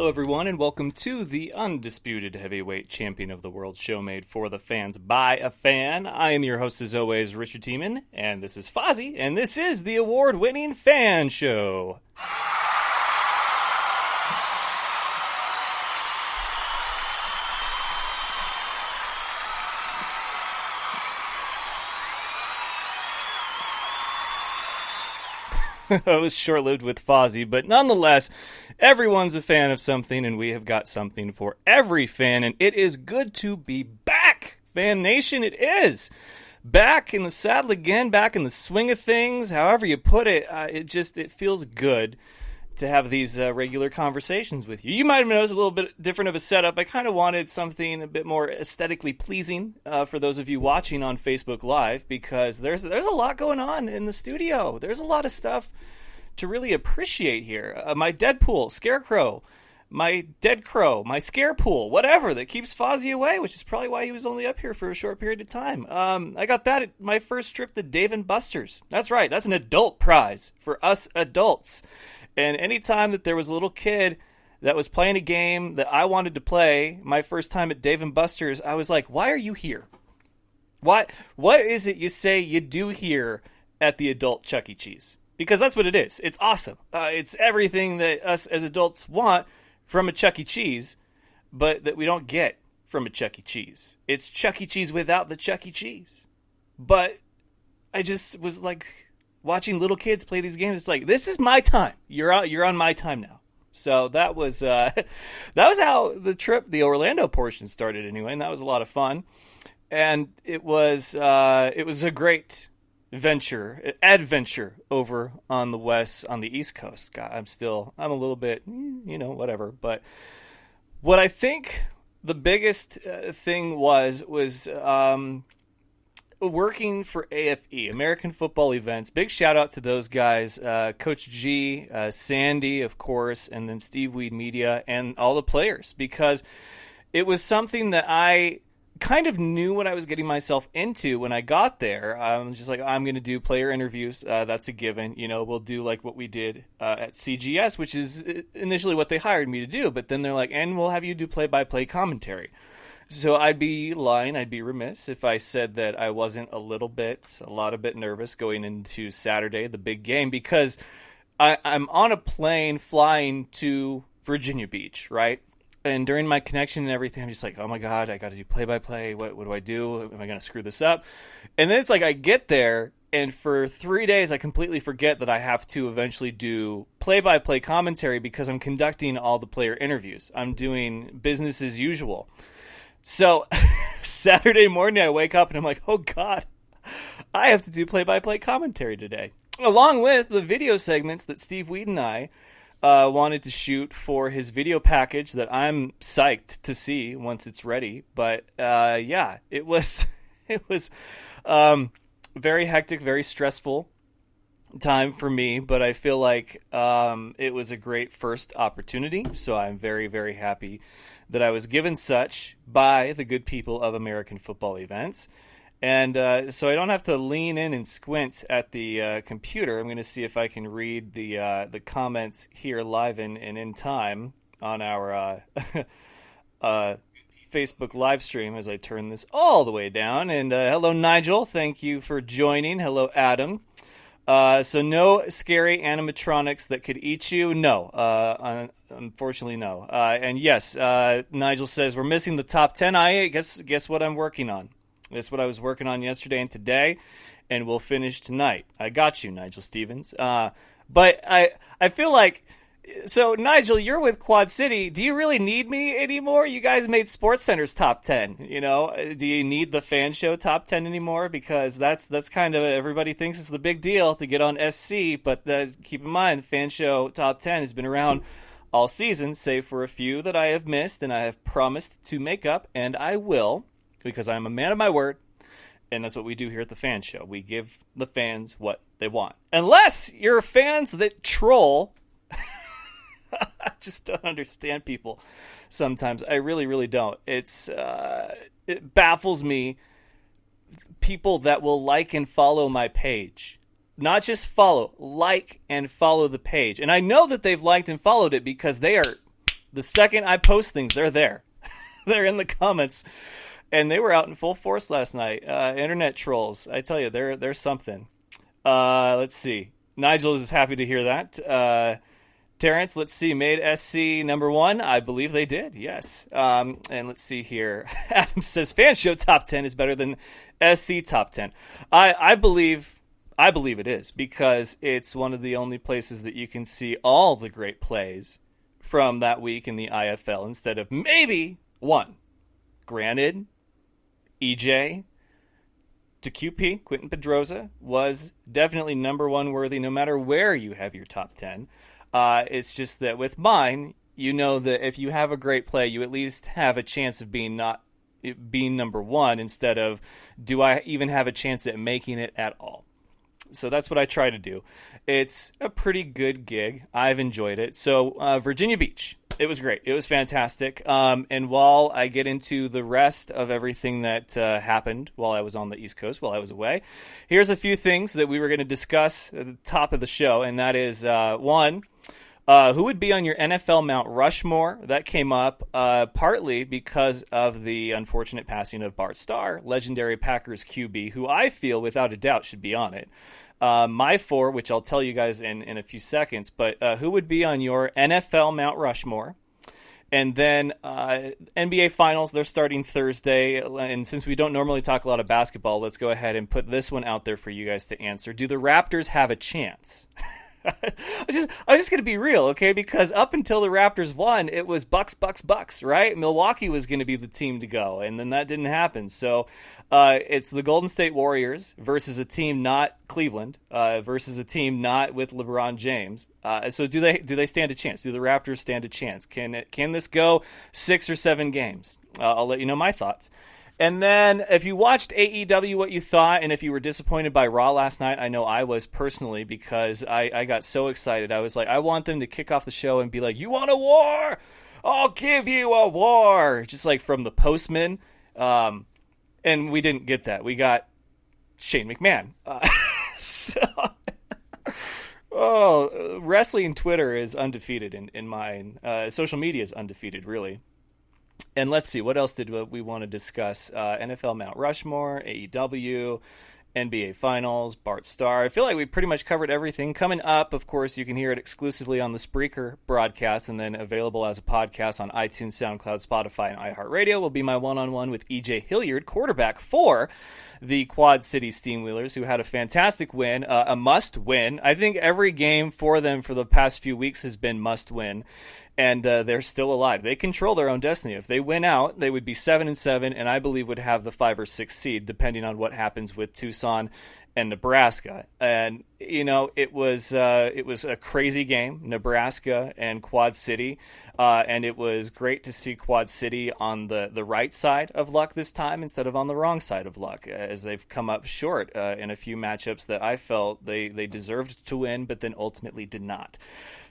Hello, everyone, and welcome to the undisputed heavyweight champion of the world show made for the fans by a fan. I am your host, as always, Richard Tiemann, and this is Fozzie, and this is the award-winning Fan Show. It was short-lived with Fozzie, but nonetheless, everyone's a fan of something, and we have got something for every fan, and it is good to be back, Fan Nation. It is back in the saddle again, back in the swing of things. However you put it, it feels good to have these regular conversations with you. You might have noticed a little bit different of a setup. I kind of wanted something a bit more aesthetically pleasing for those of you watching on Facebook Live, because there's a lot going on in the studio. There's a lot of stuff to really appreciate here. My Deadpool, Scarecrow, my Dead Crow, my Scarepool, whatever, that keeps Fozzie away, which is probably why he was only up here for a short period of time. I got that at my first trip to Dave & Buster's. That's right, that's an adult prize for us adults. And anytime that there was a little kid that was playing a game that I wanted to play, my first time at Dave & Buster's, I was like, why are you here? What is it you say you do here at the adult Chuck E. Cheese? Because that's what it is. It's awesome. It's everything that us as adults want from a Chuck E. Cheese, but that we don't get from a Chuck E. Cheese. It's Chuck E. Cheese without the Chuck E. Cheese. But I just was like, watching little kids play these games, it's like, this is my time. You're on my time now. So that was how the trip, the Orlando portion, started anyway, and that was a lot of fun. And it was a great adventure over on the East Coast. God, I'm a little bit, whatever. But what I think the biggest thing was working for AFE, American Football Events. Big shout out to those guys, Coach G, Sandy, of course, and then Steve Weed Media and all the players, because it was something that I kind of knew what I was getting myself into when I got there. I'm just like, I'm going to do player interviews. That's a given. We'll do like what we did at CGS, which is initially what they hired me to do. But then they're like, and we'll have you do play-by-play commentary. So I'd be lying, I'd be remiss if I said that I wasn't a lot bit nervous going into Saturday, the big game, because I'm on a plane flying to Virginia Beach, right? And during my connection and everything, I'm just like, oh my God, I got to do play-by-play. What do I do? Am I going to screw this up? And then it's like I get there, and for 3 days, I completely forget that I have to eventually do play-by-play commentary because I'm conducting all the player interviews. I'm doing business as usual. So Saturday morning, I wake up and I'm like, oh God, I have to do play-by-play commentary today, along with the video segments that Steve Weed and I wanted to shoot for his video package that I'm psyched to see once it's ready. But it was very hectic, very stressful time for me, but I feel like it was a great first opportunity. So I'm very, very happy that I was given such by the good people of American Football Events. And so I don't have to lean in and squint at the computer. I'm going to see if I can read the comments here live and in time on our Facebook live stream as I turn this all the way down. And hello, Nigel. Thank you for joining. Hello, Adam. So no scary animatronics that could eat you? No. Unfortunately, no. And yes, Nigel says, we're missing the top 10. I guess what I'm working on. That's what I was working on yesterday and today, and we'll finish tonight. I got you, Nigel Stevens. But I feel like, so Nigel, you're with Quad City. Do you really need me anymore? You guys made SportsCenter's top 10. Do you need the Fan Show top 10 anymore? Because that's kind of, everybody thinks it's the big deal to get on SC, but keep in mind, the Fan Show top 10 has been around all season, save for a few that I have missed, and I have promised to make up, and I will, because I'm a man of my word, and that's what we do here at the Fan Show. We give the fans what they want. Unless you're fans that troll. I just don't understand people sometimes. I really, really don't. It baffles me, people that will like and follow my page. Not just follow, like and follow the page. And I know that they've liked and followed it because they The second I post things, they're there. They're in the comments. And they were out in full force last night. Internet trolls, I tell you, they're something. Let's see. Nigel is happy to hear that. Terrence, let's see, made SC number 1. I believe they did, yes. And let's see here. Adam says, Fan Show Top 10 is better than SC Top 10. I believe it is, because it's one of the only places that you can see all the great plays from that week in the IFL instead of maybe one. Granted, EJ to QP, Quentin Pedroza, was definitely number 1 worthy no matter where you have your top 10. It's just that with mine, you know that if you have a great play, you at least have a chance of being number 1 instead of, do I even have a chance at making it at all? So that's what I try to do. It's a pretty good gig. I've enjoyed it. So Virginia Beach, it was great. It was fantastic. And while I get into the rest of everything that happened while I was on the East Coast, while I was away, here's a few things that we were going to discuss at the top of the show. And that is, one, who would be on your NFL Mount Rushmore? That came up partly because of the unfortunate passing of Bart Starr, legendary Packers QB, who I feel without a doubt should be on it. My 4, which I'll tell you guys in a few seconds, but who would be on your NFL Mount Rushmore? And then NBA Finals, they're starting Thursday. And since we don't normally talk a lot of basketball, let's go ahead and put this one out there for you guys to answer. Do the Raptors have a chance? I'm just going to be real, okay? Because up until the Raptors won, it was Bucks, right? Milwaukee was going to be the team to go, and then that didn't happen. So it's the Golden State Warriors versus a team not Cleveland, versus a team not with LeBron James. So do they stand a chance? Do the Raptors stand a chance? Can this go 6 or 7 games? I'll let you know my thoughts. And then if you watched AEW, what you thought, and if you were disappointed by Raw last night, I know I was personally, because I got so excited. I was like, I want them to kick off the show and be like, you want a war? I'll give you a war. Just like from the Postman. And we didn't get that. We got Shane McMahon. Wrestling Twitter is undefeated in mine. Social media is undefeated, really. And let's see, what else did we want to discuss? NFL Mount Rushmore, AEW, NBA Finals, Bart Starr. I feel like we pretty much covered everything. Coming up, of course, you can hear it exclusively on the Spreaker broadcast and then available as a podcast on iTunes, SoundCloud, Spotify, and iHeartRadio will be my one-on-one with EJ Hilliard, quarterback for the Quad City Steamwheelers, who had a fantastic win, a must-win. I think every game for them for the past few weeks has been must-win. And they're still alive. They control their own destiny. If they win out, they would be 7-7, and I believe would have the 5 or 6 seed, depending on what happens with Tucson and Nebraska. And it was a crazy game, Nebraska and Quad City, and it was great to see Quad City on the right side of luck this time instead of on the wrong side of luck, as they've come up short in a few matchups that I felt they deserved to win, but then ultimately did not.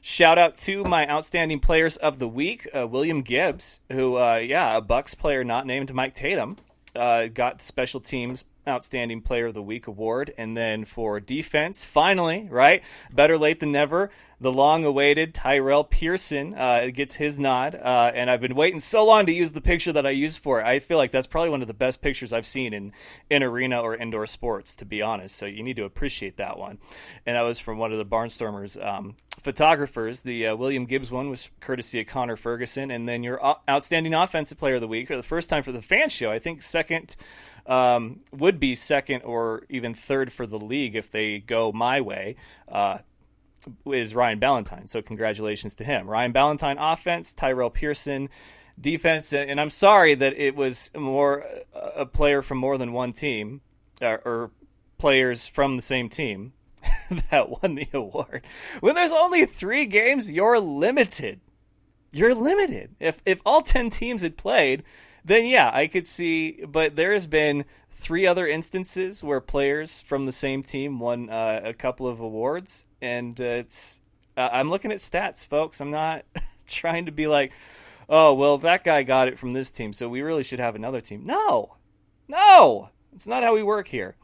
Shout out to my outstanding players of the week, William Gibbs, who, a Bucks player not named Mike Tatum, got the Special Teams Outstanding Player of the Week award. And then for defense, finally, right, better late than never, the long-awaited Tyrell Pearson gets his nod. And I've been waiting so long to use the picture that I used for it. I feel like that's probably one of the best pictures I've seen in arena or indoor sports, to be honest. So you need to appreciate that one. And that was from one of the Barnstormers photographers. The William Gibbs one was courtesy of Connor Ferguson. And then your Outstanding Offensive Player of the Week, for the first time for the Fan Show, I think would be second or even third for the league if they go my way, is Ryan Ballantine. So congratulations to him. Ryan Ballantine offense, Tyrell Pearson defense, and I'm sorry that it was more a player from more than one team, or players from the same team that won the award. When there's only 3 games, you're limited. You're limited. If all 10 teams had played, then yeah, I could see, but there's been 3 other instances where players from the same team won a couple of awards, and I'm looking at stats, folks. I'm not trying to be like, oh, well, that guy got it from this team, so we really should have another team. No, it's not how we work here.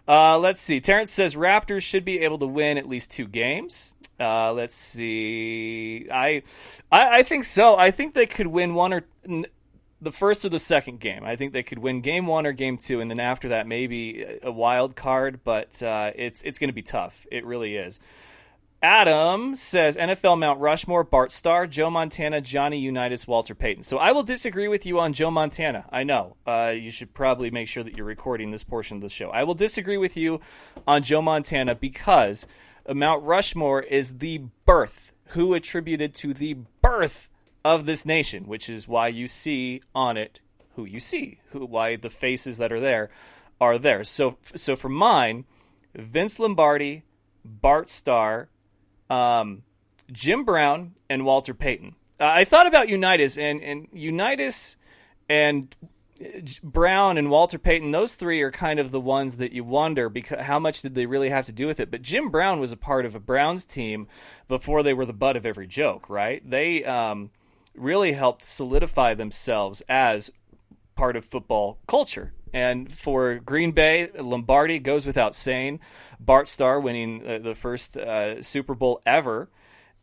Let's see. Terrence says Raptors should be able to win at least 2 games. Let's see. I think so. I think they could win the first or the second game. I think they could win game 1 or game 2, and then after that maybe a wild card. But it's going to be tough. It really is. Adam says NFL Mount Rushmore, Bart Starr, Joe Montana, Johnny Unitas, Walter Payton. So I will disagree with you on Joe Montana. I know. You should probably make sure that you're recording this portion of the show. I will disagree with you on Joe Montana because Mount Rushmore is the birth, who attributed to the birth of this nation, which is why you see on it who you see, why the faces that are there are there. So for mine, Vince Lombardi, Bart Starr, Jim Brown, and Walter Payton. I thought about Unitas, and Unitas and Brown and Walter Payton, those three are kind of the ones that you wonder because how much did they really have to do with it. But Jim Brown was a part of a Browns team before they were the butt of every joke, right? They really helped solidify themselves as part of football culture. And for Green Bay, Lombardi goes without saying. Bart Starr winning the first Super Bowl ever.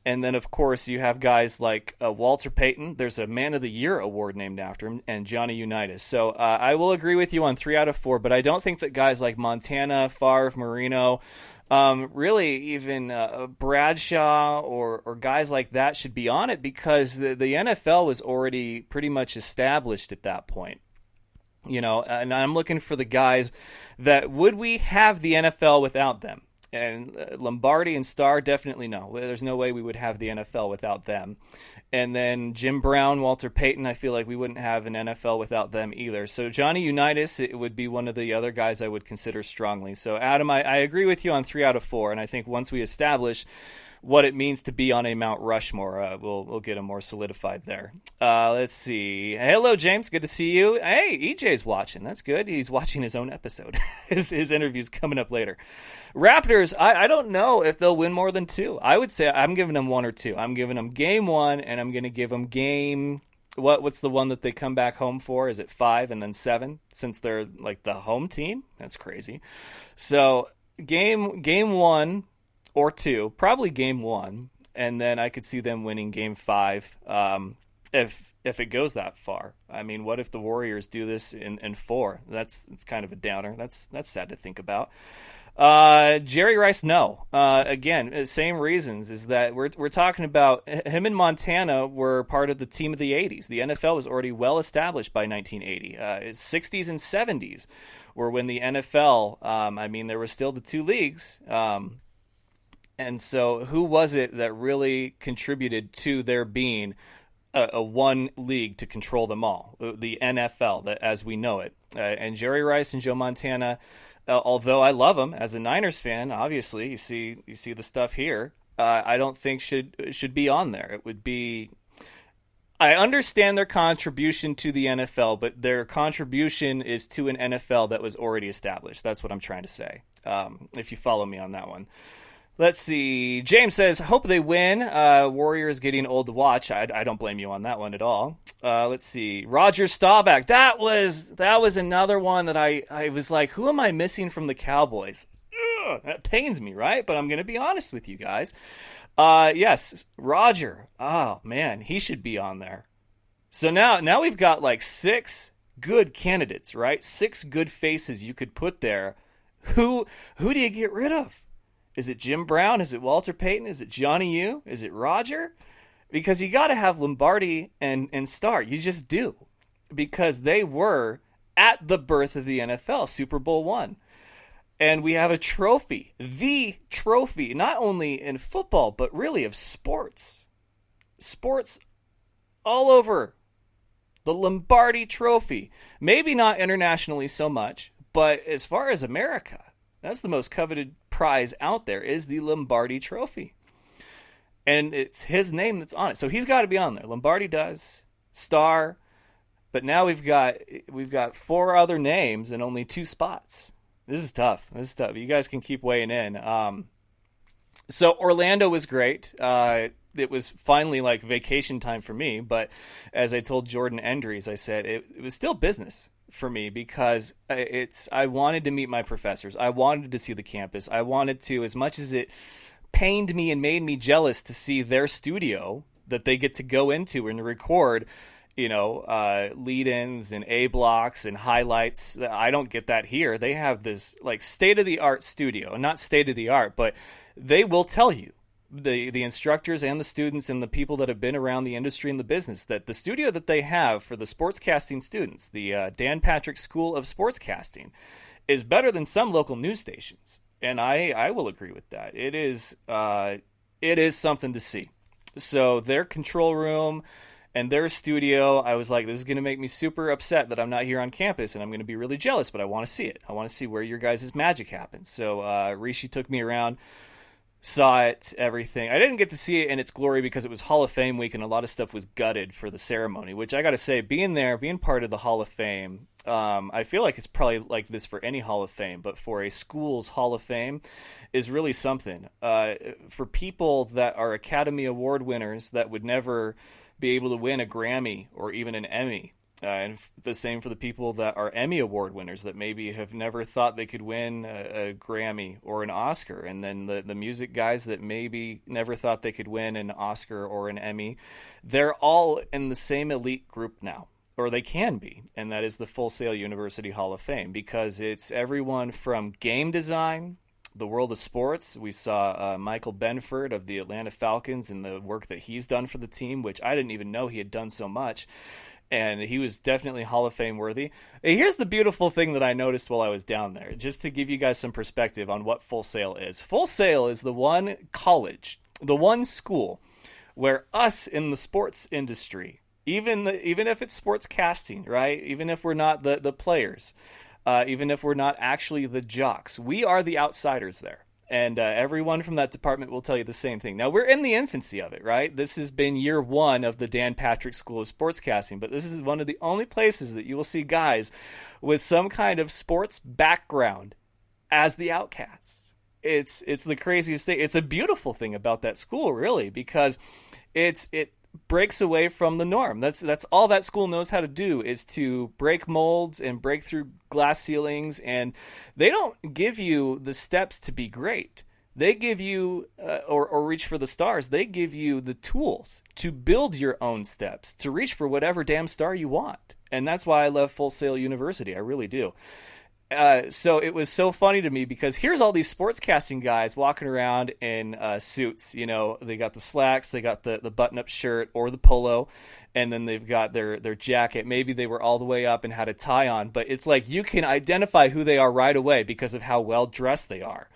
And then, of course, you have guys like Walter Payton. There's a Man of the Year award named after him, and Johnny Unitas. So I will agree with you on 3 out of 4, but I don't think that guys like Montana, Favre, Marino, really even Bradshaw or guys like that should be on it because the NFL was already pretty much established at that point. You know, and I'm looking for the guys that would we have the NFL without them? And Lombardi and Starr, definitely no. There's no way we would have the NFL without them. And then Jim Brown, Walter Payton, I feel like we wouldn't have an NFL without them either. So Johnny Unitas, it would be one of the other guys I would consider strongly. So Adam, I agree with you on 3 out of 4. And I think once we establish what it means to be on a Mount Rushmore, we'll get them more solidified there. Let's see. Hello, James. Good to see you. Hey, EJ's watching. That's good. He's watching his own episode. his interview's coming up later. Raptors, I don't know if they'll win more than 2. I would say I'm giving them 1 or 2. I'm giving them game 1, and I'm going to give them game... What's the one that they come back home for? Is it 5 and then 7? Since they're like the home team? That's crazy. So game 1... or 2, probably game 1, and then I could see them winning game 5 if it goes that far. I mean, what if the Warriors do this in 4? It's kind of a downer. That's sad to think about. Jerry Rice, no. Again, same reasons is that we're talking about him and Montana were part of the team of the 80s. The NFL was already well established by 1980. 60s and 70s were when the NFL, I mean, there were still the 2 leagues. And so who was it that really contributed to there being a one league to control them all? The NFL, as we know it. And Jerry Rice and Joe Montana, although I love them as a Niners fan, obviously, you see the stuff here, I don't think should be on there. It would be... I understand their contribution to the NFL, but their contribution is to an NFL that was already established. That's what I'm trying to say, if you follow me on that one. Let's see. James says, hope they win. Warriors getting old to watch. I don't blame you on that one at all. Let's see. Roger Staubach. That was another one that I was like, who am I missing from the Cowboys? Ugh, that pains me, right? But I'm going to be honest with you guys. Yes, Roger. Oh, man, he should be on there. So now we've got like 6 good candidates, right? 6 good faces you could put there. Who do you get rid of? Is it Jim Brown? Is it Walter Payton? Is it Johnny U? Is it Roger? Because you got to have Lombardi and Starr. You just do. Because they were at the birth of the NFL, Super Bowl 1. And we have a trophy, the trophy, not only in football, but really of sports. Sports all over. The Lombardi trophy. Maybe not internationally so much, but as far as America, that's the most coveted prize out there is the Lombardi trophy. And it's his name that's on it. So he's got to be on there. Lombardi does, Starr, but now we've got 4 other names and only 2 spots. This is tough. You guys can keep weighing in. So Orlando was great. It was finally like vacation time for me, but as I told Jordan Endries, I said it was still business for me because I wanted to meet my professors. I wanted to see the campus. I wanted to, as much as it pained me and made me jealous to see their studio that they get to go into and record, lead-ins and A blocks and highlights. I don't get that here. They have this like state-of-the-art studio, not state-of-the-art, but they will tell you, the instructors and the students and the people that have been around the industry and the business, that the studio that they have for the sportscasting students, the Dan Patrick School of Sportscasting, is better than some local news stations. And I will agree with that. It is something to see. So their control room and their studio, I was like, this is going to make me super upset that I'm not here on campus, and I'm going to be really jealous, but I want to see it. I want to see where your guys' magic happens. So Rishi took me around, saw it, everything. I didn't get to see it in its glory because it was Hall of Fame week and a lot of stuff was gutted for the ceremony, which I got to say, being there, being part of the Hall of Fame, I feel like it's probably like this for any Hall of Fame, but for a school's Hall of Fame is really something. For people that are Academy Award winners that would never be able to win a Grammy or even an Emmy, and the same for the people that are Emmy Award winners that maybe have never thought they could win a Grammy or an Oscar. And then the music guys that maybe never thought they could win an Oscar or an Emmy, they're all in the same elite group now, or they can be. And that is the Full Sail University Hall of Fame, because it's everyone from game design, the world of sports. We saw Michael Benford of the Atlanta Falcons and the work that he's done for the team, which I didn't even know he had done so much. And he was definitely Hall of Fame worthy. Here's the beautiful thing that I noticed while I was down there, just to give you guys some perspective on what Full Sail is. Full Sail is the one college, the one school where us in the sports industry, even if it's sports casting, right? Even if we're not the players, even if we're not actually the jocks, we are the outsiders there. And everyone from that department will tell you the same thing. Now, we're in the infancy of it, right? This has been year one of the Dan Patrick School of Sportscasting, but this is one of the only places that you will see guys with some kind of sports background as the outcasts. It's the craziest thing. It's a beautiful thing about that school, really, because it breaks away from the norm. That's all that school knows how to do, is to break molds and break through glass ceilings. And they don't give you the steps to be great. They give you, or reach for the stars, they give you the tools to build your own steps, to reach for whatever damn star you want. And that's why I love Full Sail University. I really do. So it was so funny to me because here's all these sportscasting guys walking around in suits. They got the slacks, they got the button-up shirt or the polo, and then they've got their jacket. Maybe they were all the way up and had a tie on, but it's like you can identify who they are right away because of how well dressed they are.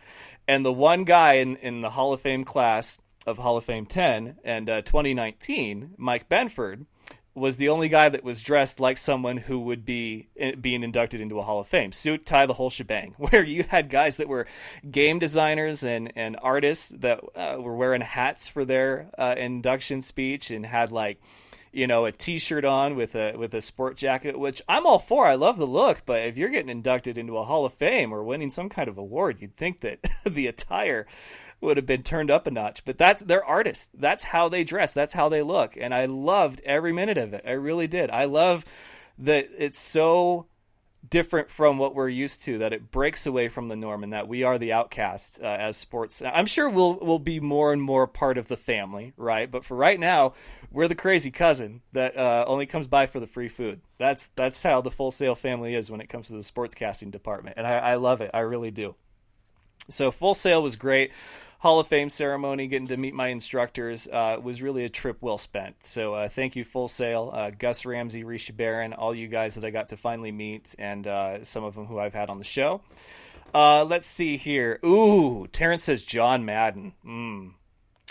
And the one guy in the Hall of Fame class of Hall of Fame 10 and 2019, Mike Benford, was the only guy that was dressed like someone who would be being inducted into a Hall of Fame. Suit, tie, the whole shebang. Where you had guys that were game designers and artists that were wearing hats for their induction speech and had a T-shirt on with a sport jacket, which I'm all for. I love the look, but if you're getting inducted into a Hall of Fame or winning some kind of award, you'd think that the attire would have been turned up a notch. But they're artists. That's how they dress. That's how they look. And I loved every minute of it. I really did. I love that it's so different from what we're used to, that it breaks away from the norm and that we are the outcasts as sports. I'm sure we'll be more and more part of the family, right? But for right now, we're the crazy cousin that only comes by for the free food. That's how the Full Sail family is when it comes to the sportscasting department. And I love it. I really do. So Full Sail was great. Hall of Fame ceremony, getting to meet my instructors, was really a trip well spent. So thank you, Full Sail, Gus Ramsey, Rishi Barron, all you guys that I got to finally meet, and some of them who I've had on the show. Let's see here. Ooh, Terrence says John Madden.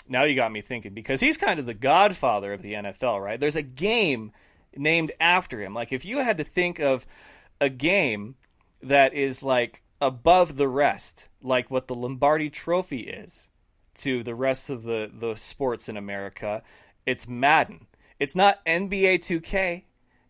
Now you got me thinking, because he's kind of the godfather of the NFL, right? There's a game named after him. Like, if you had to think of a game that is like above the rest, like what the Lombardi Trophy is to the rest of the sports in America, it's Madden. It's not NBA 2K.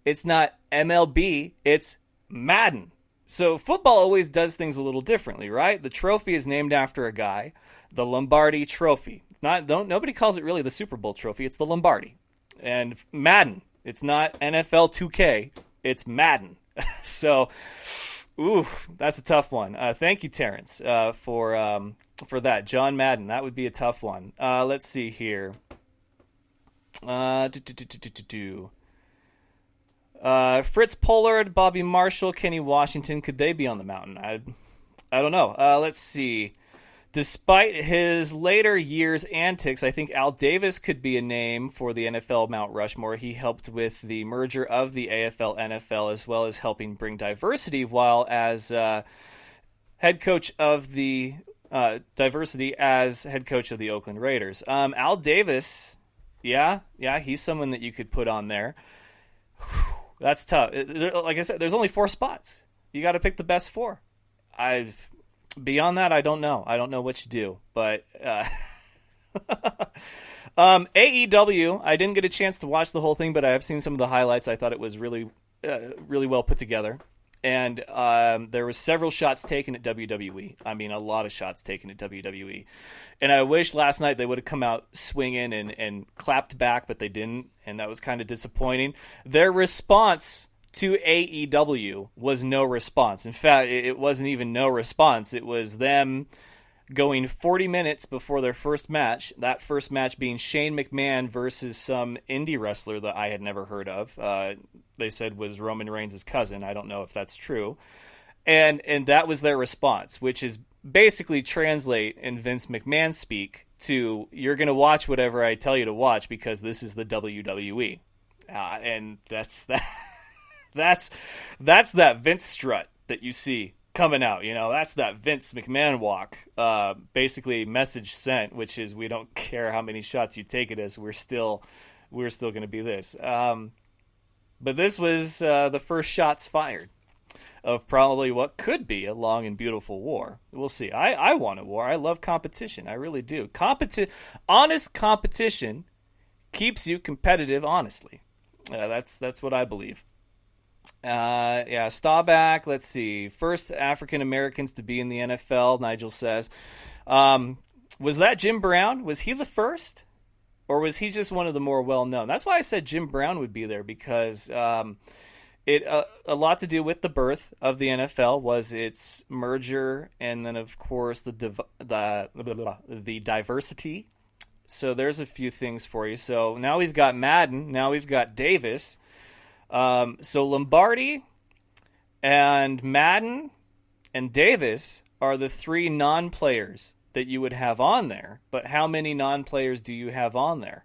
It's not MLB. It's Madden. So football always does things a little differently, right? The trophy is named after a guy, the Lombardi Trophy. Nobody calls it really the Super Bowl trophy. It's the Lombardi. And Madden, it's not NFL 2K. It's Madden. So Ooh, that's a tough one. Thank you, Terrence, for that. John Madden, that would be a tough one. Let's see here. Fritz Pollard, Bobby Marshall, Kenny Washington, could they be on the mountain? I don't know. Let's see. Despite his later years' antics, I think Al Davis could be a name for the NFL Mount Rushmore. He helped with the merger of the AFL-NFL as well as helping bring diversity while as head coach of the diversity as head coach of the Oakland Raiders. Al Davis, yeah, he's someone that you could put on there. Whew, that's tough. Like I said, there's only 4 spots. You got to pick the best 4. Beyond that, I don't know. I don't know what you do. But AEW, I didn't get a chance to watch the whole thing, but I have seen some of the highlights. I thought it was really well put together. And there were several shots taken at WWE. I mean, a lot of shots taken at WWE. And I wish last night they would have come out swinging and clapped back, but they didn't. And that was kind of disappointing. Their response to AEW was no response. In fact, it wasn't even no response. It was them going 40 minutes before their first match, that first match being Shane McMahon versus some indie wrestler that I had never heard of. They said was Roman Reigns' cousin. I don't know if that's true. And that was their response, which is basically translate in Vince McMahon speak to, you're going to watch whatever I tell you to watch because this is the WWE. And that's that. That's that Vince strut that you see coming out. You know, that's that Vince McMahon walk. Basically, message sent, which is we don't care how many shots you take at us. We're still going to be this. But this was the first shots fired of probably what could be a long and beautiful war. We'll see. I want a war. I love competition. I really do. Honest competition keeps you competitive. Honestly, that's what I believe. Staubach, let's see. First African Americans to be in the NFL, Nigel says. Was that Jim Brown? Was he the first? Or was he just one of the more well-known? That's why I said Jim Brown would be there, because it a lot to do with the birth of the NFL was its merger, and then, of course, the diversity. So there's a few things for you. So now we've got Madden. Now we've got Davis. So Lombardi and Madden and Davis are the 3 non-players that you would have on there. But how many non-players do you have on there?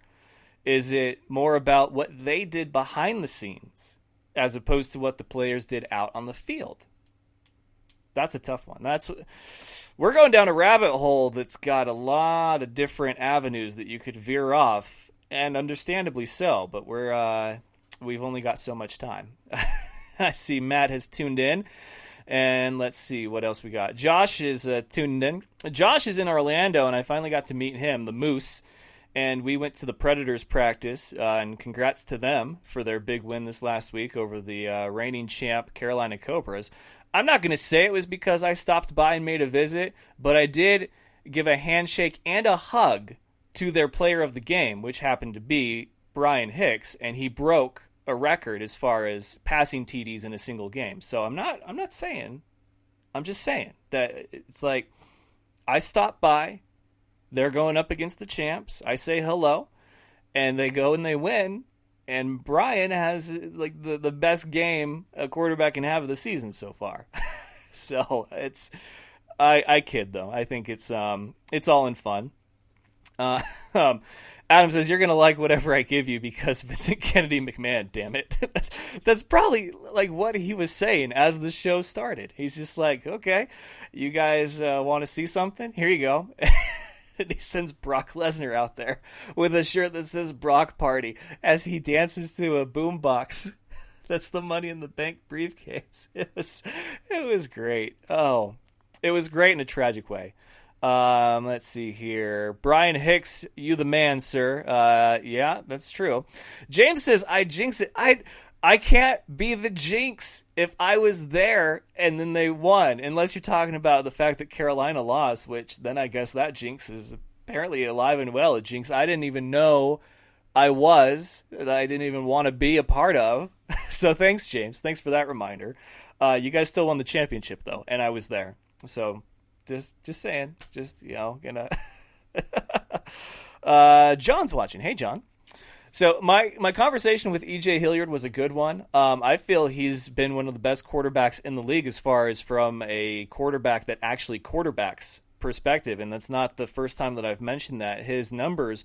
Is it more about what they did behind the scenes as opposed to what the players did out on the field? That's a tough one. We're going down a rabbit hole that's got a lot of different avenues that you could veer off, and understandably so, but we've only got so much time. I see Matt has tuned in. And let's see what else we got. Josh is tuned in. Josh is in Orlando, and I finally got to meet him, the Moose. And we went to the Predators practice, and congrats to them for their big win this last week over the reigning champ Carolina Cobras. I'm not going to say it was because I stopped by and made a visit, but I did give a handshake and a hug to their player of the game, which happened to be Brian Hicks, and he broke a record as far as passing TDs in a single game. So I'm not saying, I'm just saying that it's like I stop by, they're going up against the champs, I say hello, and they go and they win, and Brian has like the best game a quarterback can have of the season so far. So it's I kid though. I think it's all in fun. Adam says, you're going to like whatever I give you because Vincent Kennedy McMahon, damn it. That's probably like what he was saying as the show started. He's just like, okay, you guys want to see something? Here you go. And he sends Brock Lesnar out there with a shirt that says Brock Party as he dances to a boombox. That's the Money in the Bank briefcase. It was great. Oh, it was great in a tragic way. Let's see here. Brian Hicks, you the man, sir. Yeah, that's true. James says, I jinx it. I can't be the jinx if I was there and then they won, unless you're talking about the fact that Carolina lost, which then I guess that jinx is apparently alive and well. A jinx I didn't even know I was, that I didn't even want to be a part of. So thanks, James. Thanks for that reminder. You guys still won the championship, though, and I was there. So just saying. Just, gonna... John's watching. Hey, John. So my conversation with E.J. Hilliard was a good one. I feel he's been one of the best quarterbacks in the league as far as from a quarterback that actually quarterbacks perspective, and that's not the first time that I've mentioned that. His numbers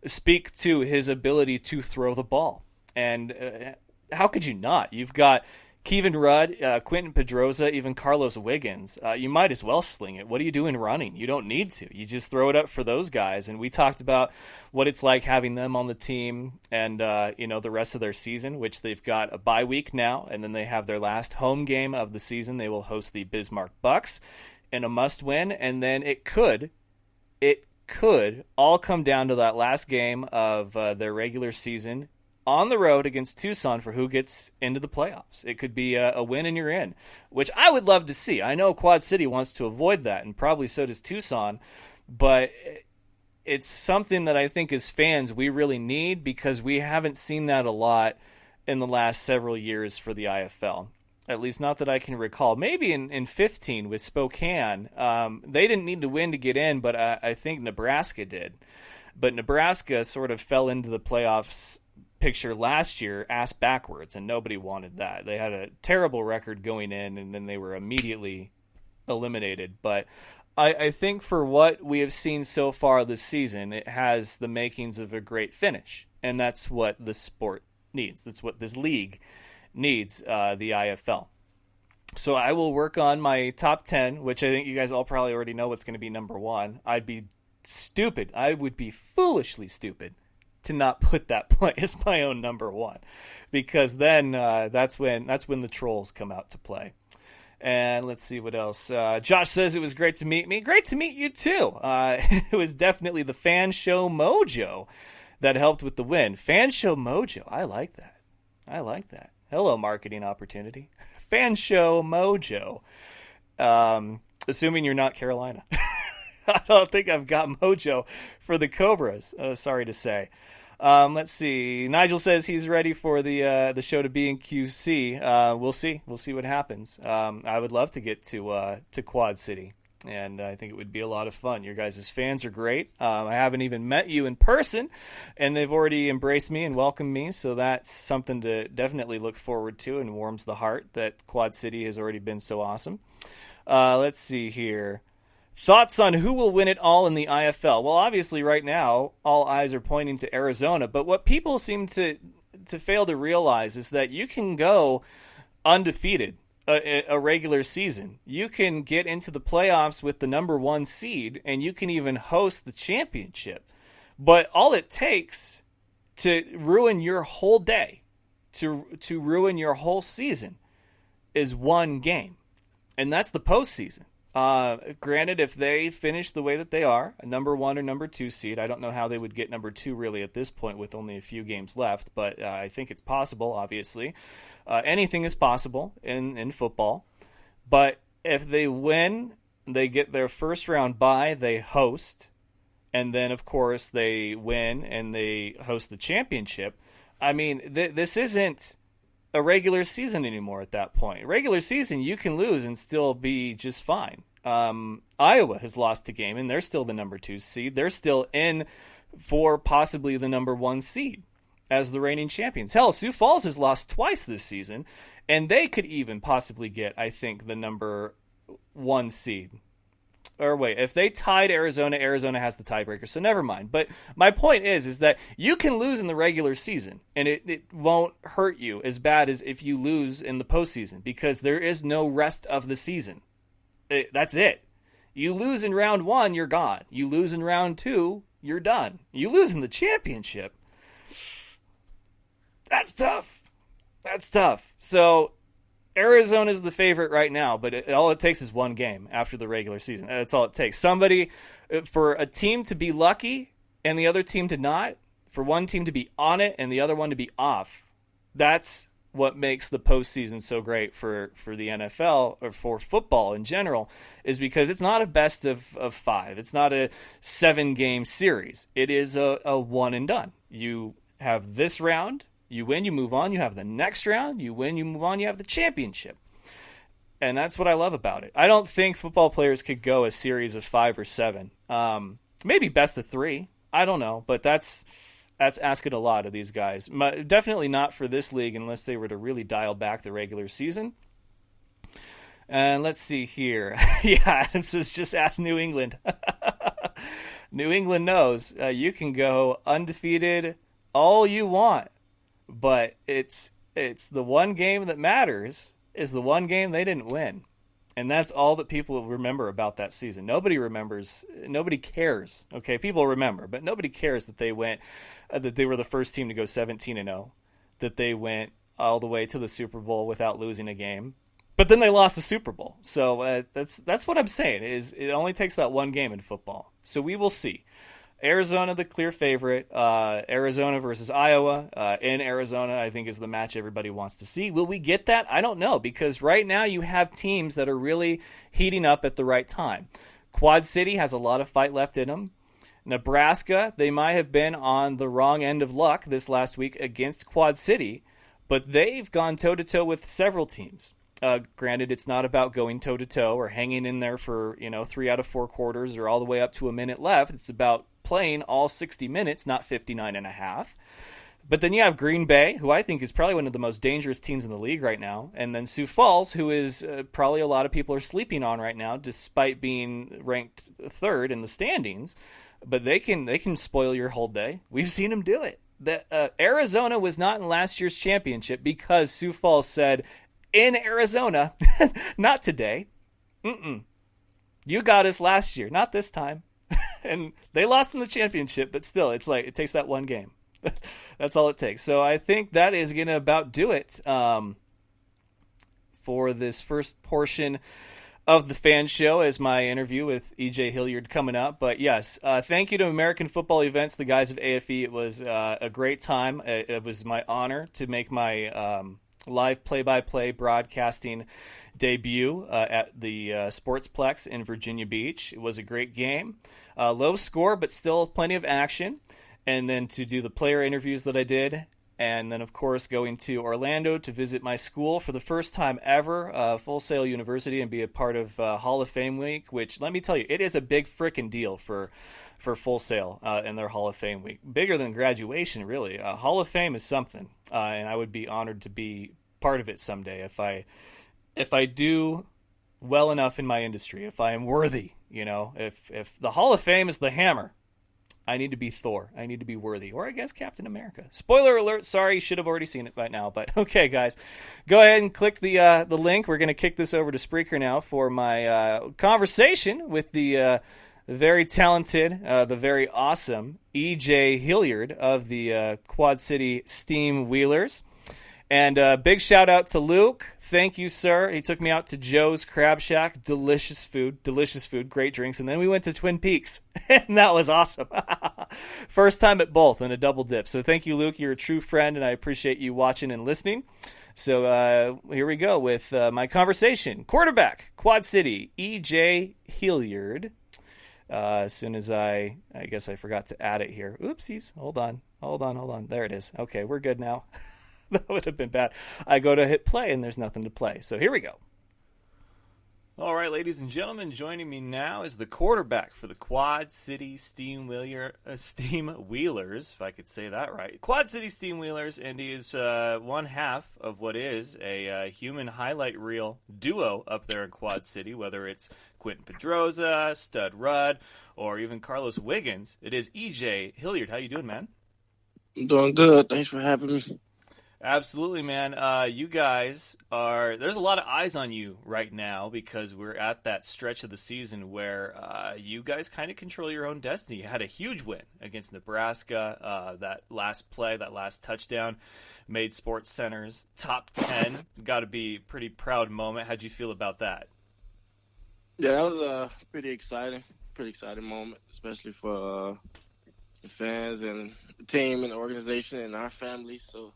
speak to his ability to throw the ball. And how could you not? You've got Kevin Rudd, Quentin Pedroza, even Carlos Wiggins. You might as well sling it. What are you doing running? You don't need to. You just throw it up for those guys. And we talked about what it's like having them on the team and, the rest of their season, which they've got a bye week now. And then they have their last home game of the season. They will host the Bismarck Bucks in a must-win. And then it could all come down to that last game of their regular season on the road against Tucson for who gets into the playoffs. It could be a win and you're in, which I would love to see. I know Quad City wants to avoid that, and probably so does Tucson, but it's something that I think as fans we really need because we haven't seen that a lot in the last several years for the IFL. At least not that I can recall. Maybe in 15 with Spokane. They didn't need to win to get in, but I think Nebraska did. But Nebraska sort of fell into the playoffs picture last year ass backwards, and nobody wanted that. They had a terrible record going in, and then they were immediately eliminated. But I think for what we have seen so far this season, it has the makings of a great finish, and that's what the sport needs. That's what this league needs, the IFL. So I will work on my top 10, which I think you guys all probably already know what's going to be number 1. I'd be stupid. I would be foolishly stupid to not put that play as my own number 1, because then that's when the trolls come out to play. And let's see what else. Josh says it was great to meet me. Great to meet you too. It was definitely the fan show mojo that helped with the win. Fan show mojo. I like that. Hello, marketing opportunity. Fan show mojo. Assuming you're not Carolina. I don't think I've got mojo for the Cobras. Sorry to say. Let's see. Nigel says he's ready for the show to be in QC. We'll see. We'll see what happens. I would love to get to Quad City, and I think it would be a lot of fun. Your guys' fans are great. I haven't even met you in person, and they've already embraced me and welcomed me, so that's something to definitely look forward to and warms the heart that Quad City has already been so awesome. Let's see here. Thoughts on who will win it all in the IFL? Well, obviously right now, all eyes are pointing to Arizona, but what people seem to fail to realize is that you can go undefeated a regular season. You can get into the playoffs with the number 1 seed, and you can even host the championship. But all it takes to ruin your whole day, to ruin your whole season, is one game, and that's the postseason. Granted, if they finish the way that they are, a number 1 or number 2 seed, I don't know how they would get number 2 really at this point with only a few games left, but I think it's possible, obviously. Anything is possible in football. But if they win, they get their first round bye, they host, and then, of course, they win and they host the championship. I mean, this isn't a regular season anymore at that point. Regular season, you can lose and still be just fine. Iowa has lost a game, and they're still the number 2 seed. They're still in for possibly the number 1 seed as the reigning champions. Hell, Sioux Falls has lost twice this season, and they could even possibly get, I think, the number 1 seed. Or wait, if they tied Arizona, Arizona has the tiebreaker, so never mind. But my point is that you can lose in the regular season, and it won't hurt you as bad as if you lose in the postseason, because there is no rest of the season. That's it. You lose in round 1, you're gone. You lose in round 2, you're done. You lose in the championship. That's tough. So Arizona's the favorite right now, but all it takes is one game after the regular season. That's all it takes. For a team to be lucky and the other team to not, for one team to be on it and the other one to be off, that's what makes the postseason so great for the NFL or for football in general, is because it's not a best of 5. It's not a 7-game series. It is a one and done. You have this round, you win, you move on, you have the next round, you win, you move on, you have the championship. And that's what I love about it. I don't think football players could go a series of 5 or 7. Maybe best of 3. I don't know, but that's asking a lot of these guys. Definitely not for this league unless they were to really dial back the regular season. And let's see here. Yeah, Adam says just ask New England. New England knows you can go undefeated all you want, but it's the one game that matters is the one game they didn't win. And that's all that people remember about that season. Nobody remembers. Nobody cares. Okay, people remember, but nobody cares that they went, that they were the first team to go 17-0, that they went all the way to the Super Bowl without losing a game. But then they lost the Super Bowl. So that's what I'm saying. Is it only takes that one game in football. So we will see. Arizona, the clear favorite. Arizona versus Iowa. In Arizona, I think is the match everybody wants to see. Will we get that? I don't know, because right now you have teams that are really heating up at the right time. Quad City has a lot of fight left in them. Nebraska, they might have been on the wrong end of luck this last week against Quad City, but they've gone toe-to-toe with several teams. Granted, it's not about going toe-to-toe or hanging in there for 3 out of 4 quarters or all the way up to a minute left. It's about playing all 60 minutes, not 59 and a half. But then you have Green Bay, who I think is probably one of the most dangerous teams in the league right now. And then Sioux Falls, who is probably a lot of people are sleeping on right now, despite being ranked 3rd in the standings. But they can spoil your whole day. We've seen them do it. Arizona was not in last year's championship because Sioux Falls said, in Arizona, not today. You got us last year, not this time. And they lost in the championship, but still, it's like it takes that one game. That's all it takes. So I think that is going to about do it for this first portion of the Fan Show, as my interview with E.J. Hilliard coming up. But yes, thank you to American Football Events, the guys of AFE. It was a great time. It was my honor to make my live play-by-play broadcasting debut at the Sportsplex in Virginia Beach. It was a great game. Low score, but still plenty of action. And then to do the player interviews that I did. And then, of course, going to Orlando to visit my school for the first time ever, Full Sail University, and be a part of Hall of Fame Week, which, let me tell you, it is a big frickin' deal for Full Sail and their Hall of Fame Week. Bigger than graduation, really. Hall of Fame is something, and I would be honored to be part of it someday if I do well enough in my industry, if I am worthy, if the Hall of Fame is the hammer, I need to be Thor. I need to be worthy. Or I guess Captain America. Spoiler alert. Sorry, you should have already seen it by now. But okay, guys. Go ahead and click the link. We're going to kick this over to Spreaker now for my conversation with the very talented, the very awesome E.J. Hilliard of the Quad City Steamwheelers. And big shout out to Luke. Thank you, sir. He took me out to Joe's Crab Shack. Delicious food, great drinks. And then we went to Twin Peaks, and that was awesome. First time at both and a double dip. So thank you, Luke. You're a true friend, and I appreciate you watching and listening. So here we go with my conversation. Quarterback, Quad City, E.J. Hilliard. As soon as I guess I forgot to add it here. Oopsies. Hold on. There it is. Okay, we're good now. That would have been bad. I go to hit play, and there's nothing to play. So here we go. All right, ladies and gentlemen, joining me now is the quarterback for the Quad City Steamwheelers, if I could say that right. Quad City Steamwheelers, and he is one half of what is a human highlight reel duo up there in Quad City, whether it's Quentin Pedroza, Stud Rudd, or even Carlos Wiggins. It is E.J. Hilliard. How you doing, man? I'm doing good. Thanks for having me. Absolutely, man. You guys there's a lot of eyes on you right now because we're at that stretch of the season where you guys kind of control your own destiny. You had a huge win against Nebraska. That last play, that last touchdown made Sports Center's top 10. Got to be a pretty proud moment. How'd you feel about that? Yeah, that was a pretty exciting moment, especially for the fans and the team and the organization and our family. So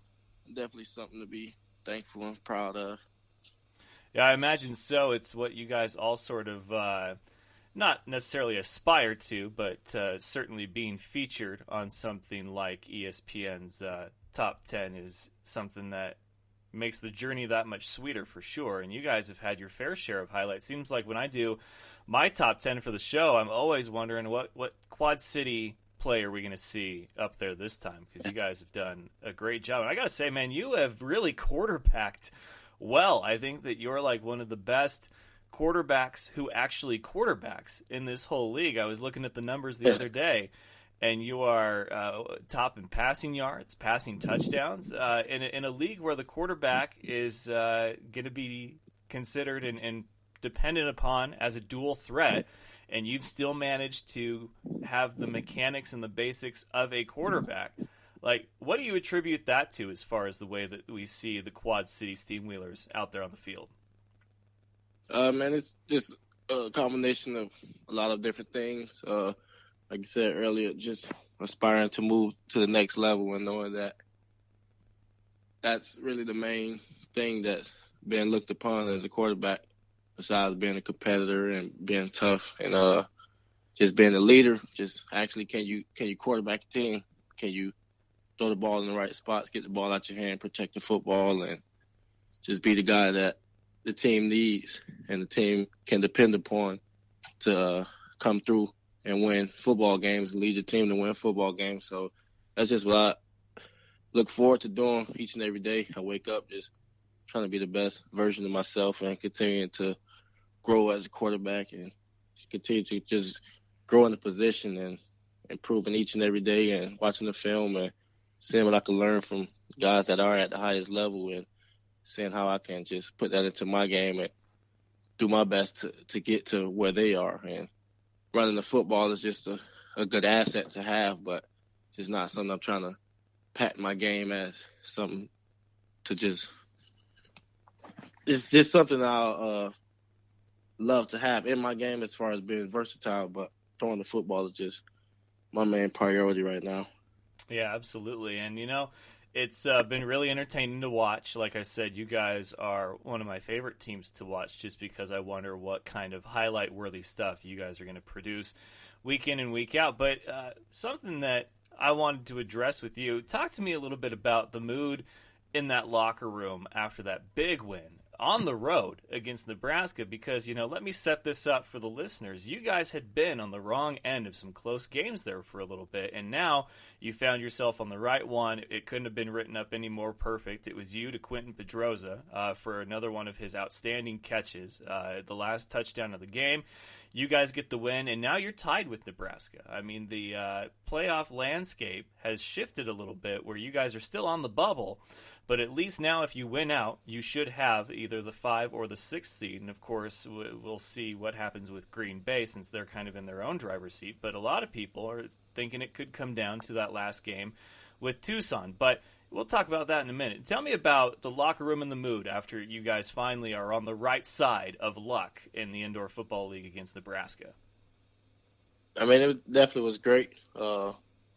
definitely something to be thankful and proud of. Yeah, I imagine so. It's what you guys all sort of not necessarily aspire to, but certainly being featured on something like ESPN's top 10 is something that makes the journey that much sweeter for sure. And you guys have had your fair share of highlights. Seems like when I do my top 10 for the show, I'm always wondering what Quad City play are we going to see up there this time, because you guys have done a great job. And I got to say, man, you have really quarterbacked well. I think that you're like one of the best quarterbacks who actually quarterbacks in this whole league. I was looking at the numbers the other day, and you are top in passing yards, passing touchdowns, in a league where the quarterback is going to be considered and dependent upon as a dual threat, and you've still managed to have the mechanics and the basics of a quarterback. Like, what do you attribute that to as far as the way that we see the Quad City Steamwheelers out there on the field? Man, it's just a combination of a lot of different things. Like you said earlier, just aspiring to move to the next level and knowing that that's really the main thing that's being looked upon as a quarterback, besides being a competitor and being tough and just being a leader. Just actually, can you quarterback a team? Can you throw the ball in the right spots, get the ball out your hand, protect the football, and just be the guy that the team needs and the team can depend upon to come through and win football games and lead the team to win football games. So that's just what I look forward to doing each and every day. I wake up just trying to be the best version of myself and continuing to grow as a quarterback and continue to just grow in the position and improving each and every day and watching the film and seeing what I can learn from guys that are at the highest level and seeing how I can just put that into my game and do my best to get to where they are. And running the football is just a good asset to have, but just not something I'm trying to patent my game as something to just – it's just something I'll love to have in my game as far as being versatile, but throwing the football is just my main priority right now. Yeah, absolutely. And, you know, it's been really entertaining to watch. Like I said, you guys are one of my favorite teams to watch just because I wonder what kind of highlight-worthy stuff you guys are going to produce week in and week out. But something that I wanted to address with you, talk to me a little bit about the mood in that locker room after that big win on the road against Nebraska, because, you know, let me set this up for the listeners. You guys had been on the wrong end of some close games there for a little bit, and now you found yourself on the right one. It couldn't have been written up any more perfect. It was you to Quentin Pedroza for another one of his outstanding catches, the last touchdown of the game. You guys get the win, and now you're tied with Nebraska. I mean, the playoff landscape has shifted a little bit where you guys are still on the bubble, but at least now if you win out, you should have either the 5 or the 6 seed. And, of course, we'll see what happens with Green Bay since they're kind of in their own driver's seat. But a lot of people are thinking it could come down to that last game with Tucson. But we'll talk about that in a minute. Tell me about the locker room and the mood after you guys finally are on the right side of luck in the Indoor Football League against Nebraska. I mean, it definitely was great,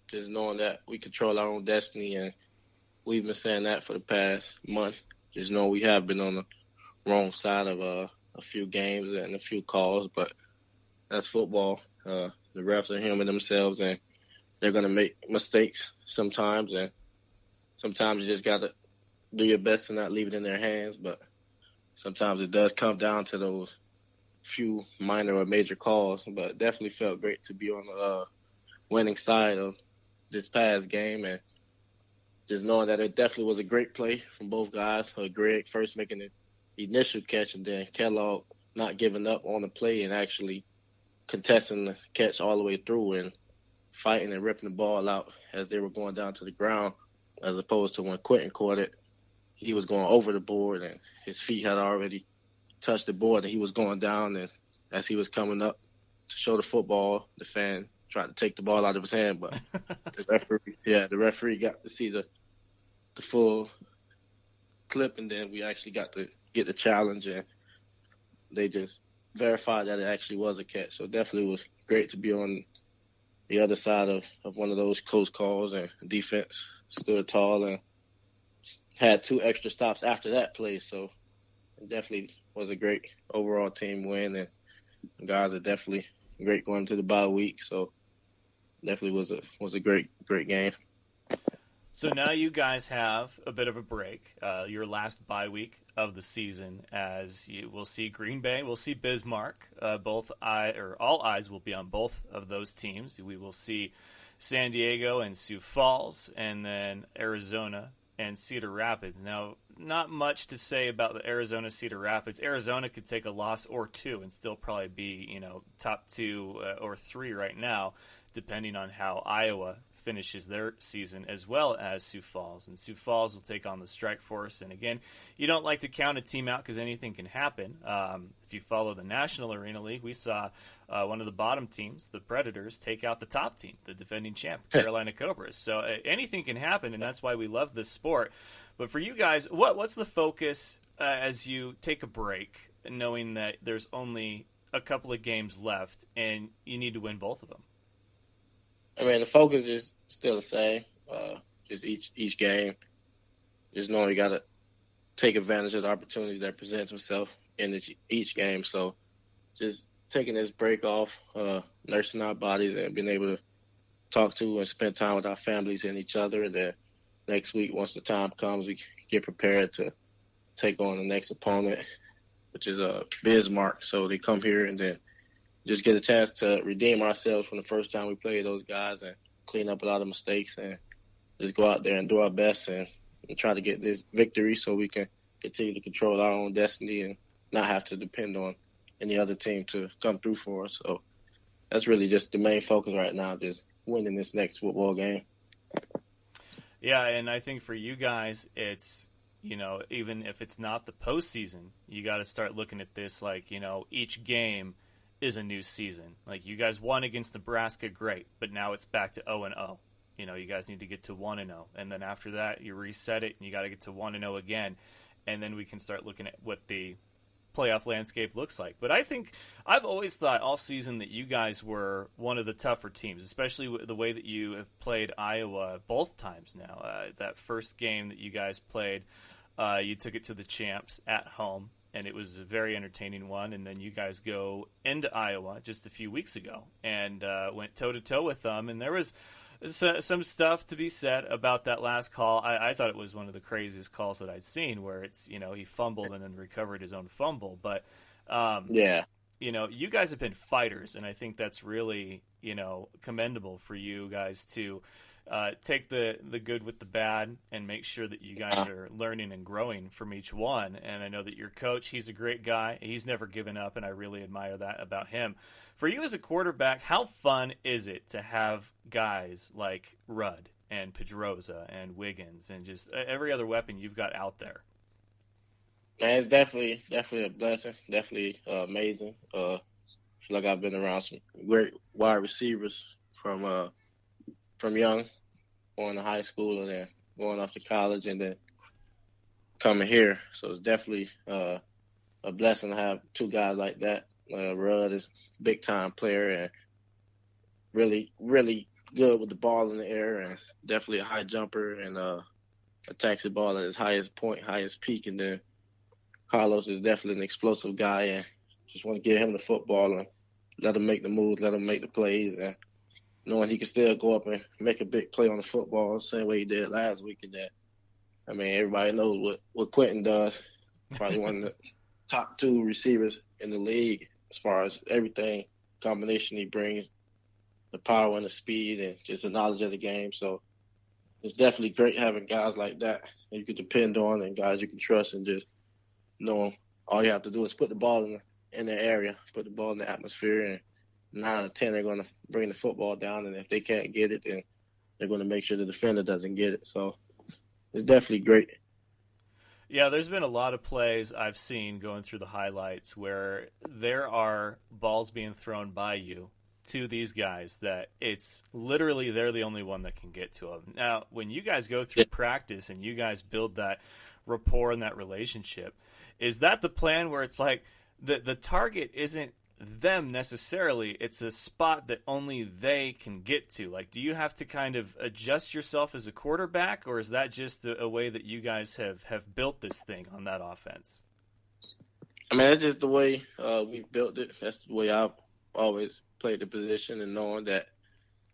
just knowing that we control our own destiny, and we've been saying that for the past month. Just know we have been on the wrong side of a few games and a few calls, but that's football. The refs are human themselves, and they're going to make mistakes sometimes, and sometimes you just got to do your best to not leave it in their hands, but sometimes it does come down to those few minor or major calls. But it definitely felt great to be on the winning side of this past game, and just knowing that it definitely was a great play from both guys. Greg first making the initial catch, and then Kellogg not giving up on the play and actually contesting the catch all the way through and fighting and ripping the ball out as they were going down to the ground, as opposed to when Quentin caught it, he was going over the board and his feet had already touched the board and he was going down, and as he was coming up to show the football, the fan tried to take the ball out of his hand, but the referee got to see the full clip, and then we actually got to get the challenge, and they just verified that it actually was a catch. So definitely was great to be on the other side of one of those close calls, and defense stood tall and had 2 extra stops after that play. So it definitely was a great overall team win, and the guys are definitely great going into the bye week. So definitely was a great game. So now you guys have a bit of a break, your last bye week of the season, as you will see Green Bay, we'll see Bismarck. All eyes will be on both of those teams. We will see San Diego and Sioux Falls, and then Arizona and Cedar Rapids. Now, not much to say about the Arizona Cedar Rapids. Arizona could take a loss or two and still probably be, top 2 or 3 right now, depending on how Iowa finishes their season, as well as Sioux Falls. And Sioux Falls will take on the Strike Force. And again, you don't like to count a team out because anything can happen. If you follow the National Arena League, we saw one of the bottom teams, the Predators, take out the top team, the defending champ, Carolina Cobras. So anything can happen, and that's why we love this sport. But for you guys, what's the focus as you take a break, knowing that there's only a couple of games left and you need to win both of them? I mean, the focus is still the same. Just each game, just knowing you got to take advantage of the opportunities that present themselves in each game. So just taking this break off, nursing our bodies, and being able to talk to and spend time with our families and each other. And then next week, once the time comes, we get prepared to take on the next opponent, which is Bismarck. So they come here and then just get a chance to redeem ourselves from the first time we played those guys and clean up a lot of mistakes and just go out there and do our best and try to get this victory so we can continue to control our own destiny and not have to depend on any other team to come through for us. So that's really just the main focus right now, just winning this next football game. Yeah, and I think for you guys, it's, even if it's not the postseason, you got to start looking at this like, each game is a new season. Like, you guys won against Nebraska, great, but now it's back to 0-0. You guys need to get to 1-0, and then after that you reset it and you got to get to 1-0 again, and then we can start looking at what the playoff landscape looks like. But I think I've always thought all season that you guys were one of the tougher teams, especially the way that you have played Iowa both times now. That first game that you guys played, you took it to the champs at home, and it was a very entertaining one. And then you guys go into Iowa just a few weeks ago and went toe-to-toe with them. And there was some stuff to be said about that last call. I thought it was one of the craziest calls that I'd seen, where it's, he fumbled and then recovered his own fumble. But, you guys have been fighters, and I think that's really, commendable for you guys to take the good with the bad and make sure that you guys are learning and growing from each one. And I know that your coach, he's a great guy. He's never given up, and I really admire that about him. For you as a quarterback, how fun is it to have guys like Rudd and Pedroza and Wiggins and just every other weapon you've got out there? Man, it's definitely a blessing. Definitely amazing. I feel like I've been around some great wide receivers from young, going to high school and then going off to college and then coming here. So it's definitely a blessing to have two guys like that. Rudd is a big-time player and really, really good with the ball in the air and definitely a high jumper and attacks the ball at his highest point, highest peak. And then Carlos is definitely an explosive guy and just want to get him the football and let him make the moves, let him make the plays, and knowing he can still go up and make a big play on the football the same way he did last week. And that, I mean, everybody knows what Quentin does. Probably one of the top 2 receivers in the league as far as everything, combination he brings, the power and the speed and just the knowledge of the game. So it's definitely great having guys like that you can depend on and guys you can trust and just know all you have to do is put the ball in the area, put the ball in the atmosphere, and 9 out of 10 they're going to bring the football down, and if they can't get it, then they're going to make sure the defender doesn't get it. So it's definitely great. Yeah, there's been a lot of plays I've seen going through the highlights where there are balls being thrown by you to these guys that it's literally they're the only one that can get to them. Now, when you guys go through practice and you guys build that rapport and that relationship, is that the plan where it's like the target isn't them necessarily, it's a spot that only they can get to? Like, do you have to kind of adjust yourself as a quarterback, or is that just a way that you guys have built this thing on that offense? I mean, that's just the way we've built it. That's the way I've always played the position, and knowing that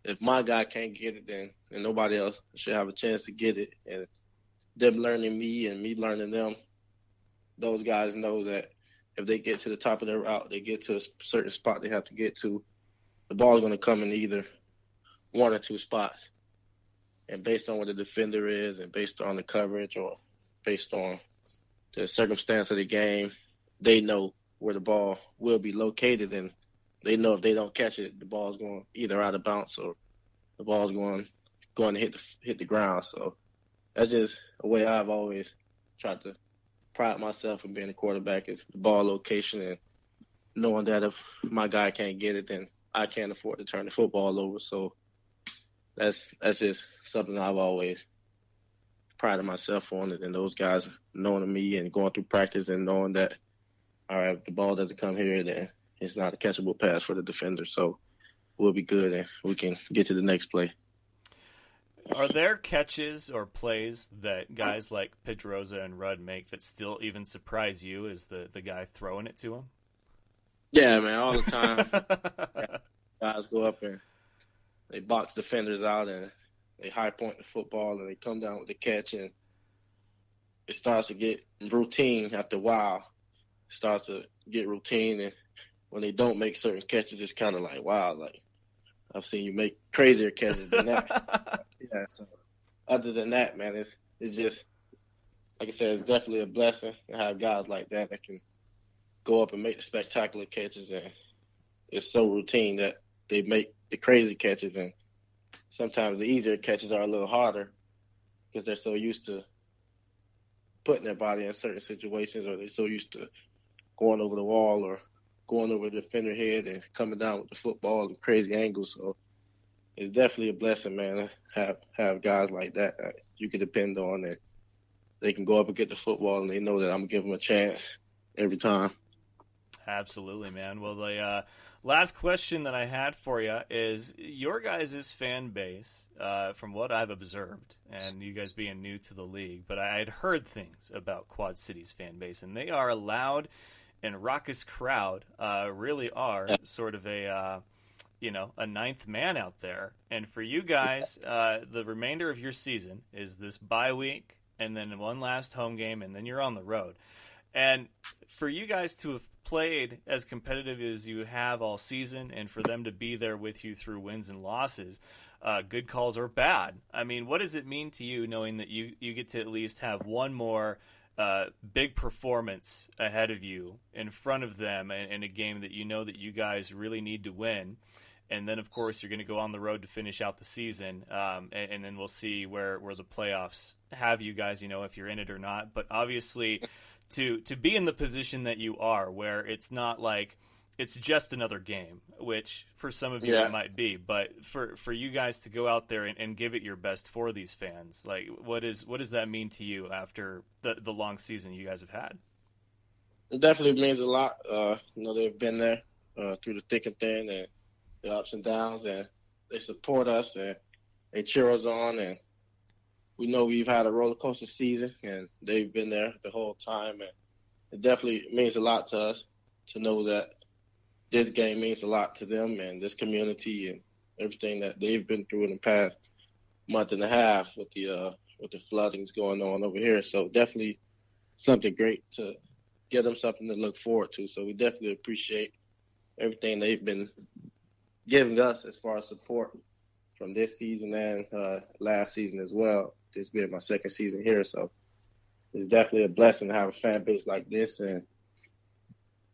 if my guy can't get it, then nobody else should have a chance to get it. And them learning me and me learning them, those guys know that if they get to the top of their route, they get to a certain spot they have to get to, the ball's going to come in either one or two spots. And based on what the defender is and based on the coverage or based on the circumstance of the game, they know where the ball will be located, and they know if they don't catch it, the ball's going either out of bounds or the ball's going to hit the ground. So that's just a way I've always tried to pride myself in being a quarterback, is the ball location and knowing that if my guy can't get it, then I can't afford to turn the football over. So that's just something I've always prided myself on, and those guys knowing me and going through practice and knowing that, all right, if the ball doesn't come here, then it's not a catchable pass for the defender. So we'll be good and we can get to the next play. Are there catches or plays that guys like Pedroza and Rudd make that still even surprise you as the guy throwing it to him? Yeah, man, all the time. Guys go up and they box defenders out and they high point the football and they come down with the catch, and it starts to get routine after a while. It starts to get routine, and when they don't make certain catches, it's kind of like, wow, like I've seen you make crazier catches than that. Yeah, so other than that, man, it's just, like I said, it's definitely a blessing to have guys like that can go up and make the spectacular catches, and it's so routine that they make the crazy catches, and sometimes the easier catches are a little harder because they're so used to putting their body in certain situations, or they're so used to going over the wall or going over the defender head and coming down with the football and crazy angles. So it's definitely a blessing, man, to have guys like that you can depend on, and they can go up and get the football and they know that I'm going to give them a chance every time. Absolutely, man. Well, the last question that I had for you is your guys' fan base, from what I've observed, and you guys being new to the league, but I had heard things about Quad City's fan base, and they are a loud and raucous crowd, really are sort of a ninth man out there. And for you guys, the remainder of your season is this bye week and then one last home game, and then you're on the road. And for you guys to have played as competitive as you have all season, and for them to be there with you through wins and losses, good calls or bad, I mean, what does it mean to you knowing that you get to at least have one more big performance ahead of you in front of them in a game that you know that you guys really need to win? And then, of course, you're going to go on the road to finish out the season, and then we'll see where the playoffs have you guys, if you're in it or not. But obviously, to be in the position that you are, where it's not like it's just another game, which for some of you it might be, but for you guys to go out there and give it your best for these fans, like what does that mean to you after the long season you guys have had? It definitely means a lot. They've been there through the thick and thin and the ups and downs, and they support us and they cheer us on, and we know we've had a roller coaster season, and they've been there the whole time, and it definitely means a lot to us to know that this game means a lot to them and this community and everything that they've been through in the past month and a half with the floodings going on over here. So definitely something great to give them something to look forward to. So we definitely appreciate everything they've been giving us as far as support from this season and last season as well. This being my second season here, so it's definitely a blessing to have a fan base like this. And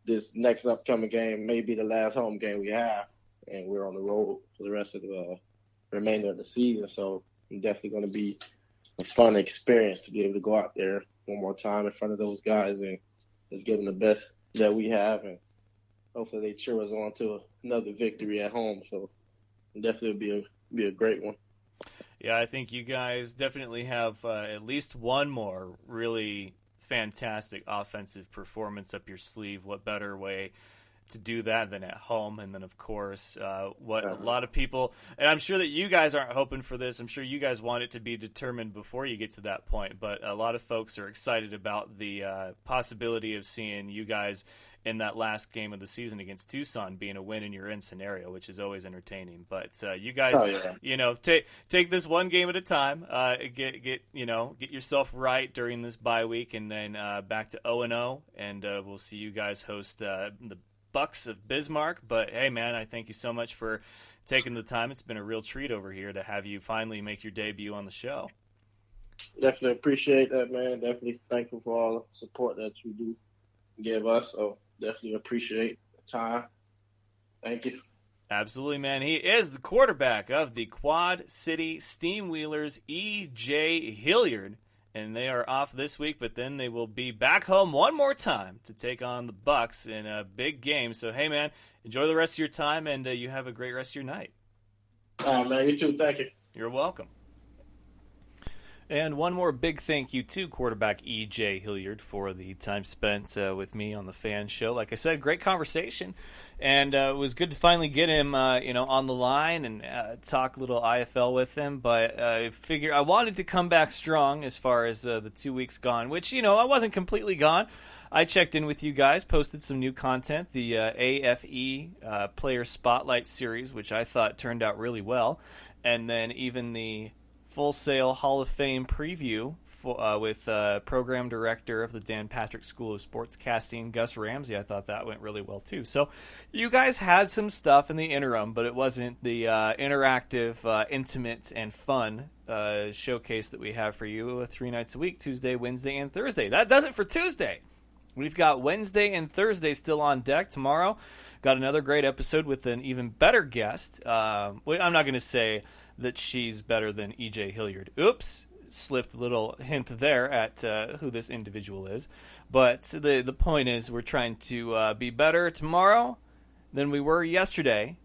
this next upcoming game may be the last home game we have, and we're on the road for the rest of the remainder of the season. So it's definitely going to be a fun experience to be able to go out there one more time in front of those guys and just give them the best that we have, and hopefully they cheer us on to another victory at home. So it'll definitely be a great one. Yeah, I think you guys definitely have at least one more really fantastic offensive performance up your sleeve. What better way to do that than at home? And then, of course, what a lot of people, and I'm sure that you guys aren't hoping for this. I'm sure you guys want it to be determined before you get to that point. But a lot of folks are excited about the possibility of seeing you guys in that last game of the season against Tucson being a win in your in scenario, which is always entertaining. But you guys, take this one game at a time. Get yourself right during this bye week, and then back to 0-0, and we'll see you guys host the Bucks of Bismarck. But hey, man, I thank you so much for taking the time. It's been a real treat over here to have you finally make your debut on the show. Definitely appreciate that, man. Definitely thankful for all the support that you do give us. So definitely appreciate the time. Thank you. Absolutely, man. He is the quarterback of the Quad City Steamwheelers, E.J. Hilliard. And they are off this week, but then they will be back home one more time to take on the Bucks in a big game. So, hey, man, enjoy the rest of your time, and you have a great rest of your night. Man, you too. Thank you. You're welcome. And one more big thank you to quarterback E.J. Hilliard for the time spent with me on the Fan Show. Like I said, great conversation, and it was good to finally get him, on the line and talk a little IFL with him. But I wanted to come back strong as far as the 2 weeks gone, which I wasn't completely gone. I checked in with you guys, posted some new content, the AFE Player Spotlight Series, which I thought turned out really well, and then even the Full Sail Hall of Fame preview with program director of the Dan Patrick School of Sportscasting, Gus Ramsey. I thought that went really well too. So you guys had some stuff in the interim, but it wasn't the interactive, intimate, and fun showcase that we have for you 3 nights a week, Tuesday, Wednesday, and Thursday. That does it for Tuesday. We've got Wednesday and Thursday still on deck. Tomorrow, got another great episode with an even better guest. I'm not going to say that she's better than E.J. Hilliard. Oops, slipped a little hint there at who this individual is. But the point is we're trying to be better tomorrow than we were yesterday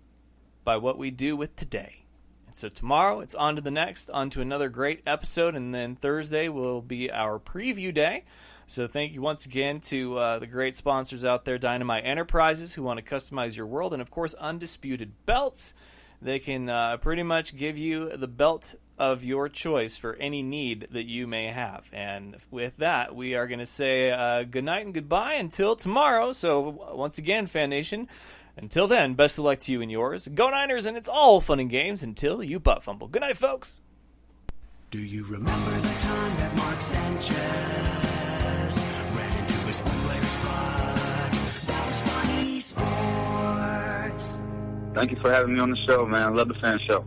by what we do with today. And so tomorrow it's on to the next, on to another great episode, and then Thursday will be our preview day. So thank you once again to the great sponsors out there, Dynamite Enterprises, who want to customize your world, and of course Undisputed Belts. They can pretty much give you the belt of your choice for any need that you may have. And with that, we are going to say good night and goodbye until tomorrow. So once again, Fan Nation, until then, best of luck to you and yours. Go Niners, and it's all fun and games until you butt fumble. Good night, folks. Do you remember the time that Mark Sanchez ran into his own player's butt? That was funny sports. Thank you for having me on the show, man. I love the Fan Show.